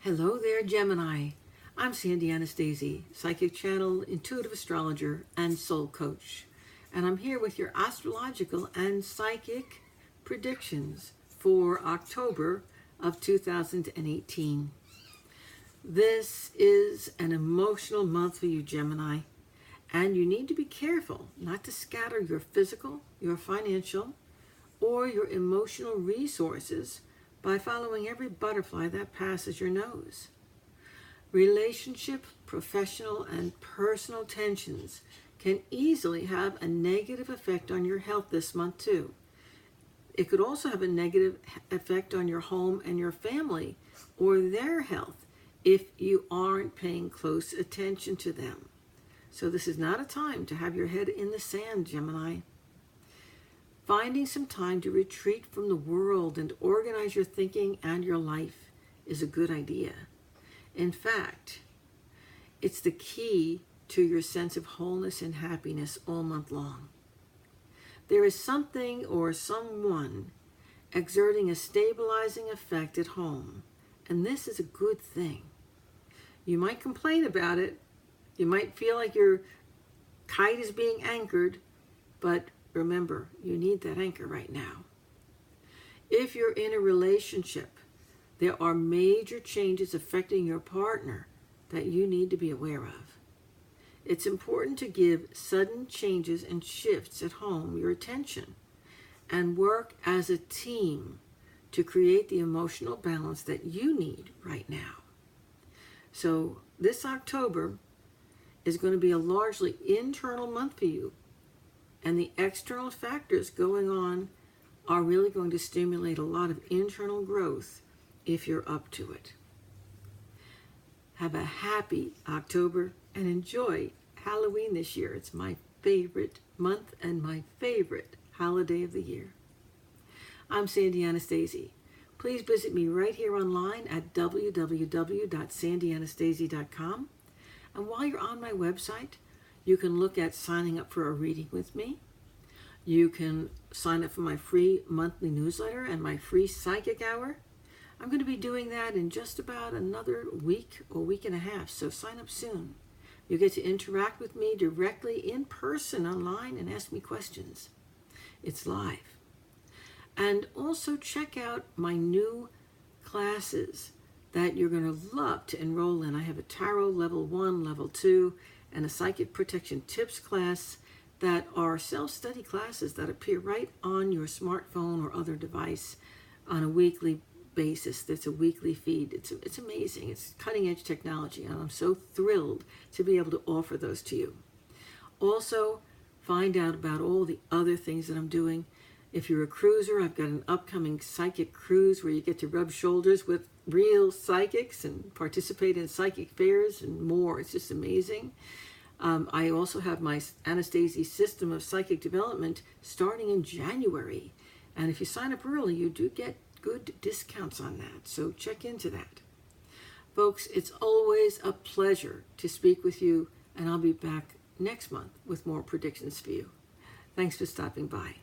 Hello there, Gemini. I'm Sandy Anastasi, psychic channel, intuitive astrologer, and soul coach. And I'm here with your astrological and psychic predictions for October of 2018. This is an emotional month for you, Gemini, and you need to be careful not to scatter your physical, your financial, or your emotional resources by following every butterfly that passes your nose. Relationship, professional, and personal tensions can easily have a negative effect on your health this month too. It could also have a negative effect on your home and your family or their health if you aren't paying close attention to them. So this is not a time to have your head in the sand, Gemini. Finding some time to retreat from the world and organize your thinking and your life is a good idea. In fact, it's the key to your sense of wholeness and happiness all month long. There is something or someone exerting a stabilizing effect at home, and this is a good thing. You might complain about it. You might feel like your kite is being anchored, but remember, you need that anchor right now. If you're in a relationship, there are major changes affecting your partner that you need to be aware of. It's important to give sudden changes and shifts at home your attention and work as a team to create the emotional balance that you need right now. So this October is going to be a largely internal month for you. And the external factors going on are really going to stimulate a lot of internal growth if you're up to it. Have a happy October and enjoy Halloween this year. It's my favorite month and my favorite holiday of the year. I'm Sandy Anastasi. Please visit me right here online at www.sandyanastasi.com. And while you're on my website, you can look at signing up for a reading with me. You can sign up for my free monthly newsletter and my free psychic hour. I'm going to be doing that in just about another week or week and a half, so sign up soon. You get to interact with me directly in person online and ask me questions. It's live. And also check out my new classes that you're going to love to enroll in. I have a Tarot Level 1, Level 2, and a Psychic Protection Tips class that are self-study classes that appear right on your smartphone or other device on a weekly basis. That's a weekly feed. It's amazing. It's cutting-edge technology, and I'm so thrilled to be able to offer those to you. Also, find out about all the other things that I'm doing. If you're a cruiser, I've got an upcoming psychic cruise where you get to rub shoulders with real psychics and participate in psychic fairs and more. It's just amazing. I also have my Anastasi system of psychic development starting in January. And if you sign up early, you do get good discounts on that. So check into that. Folks, it's always a pleasure to speak with you, and I'll be back next month with more predictions for you. Thanks for stopping by.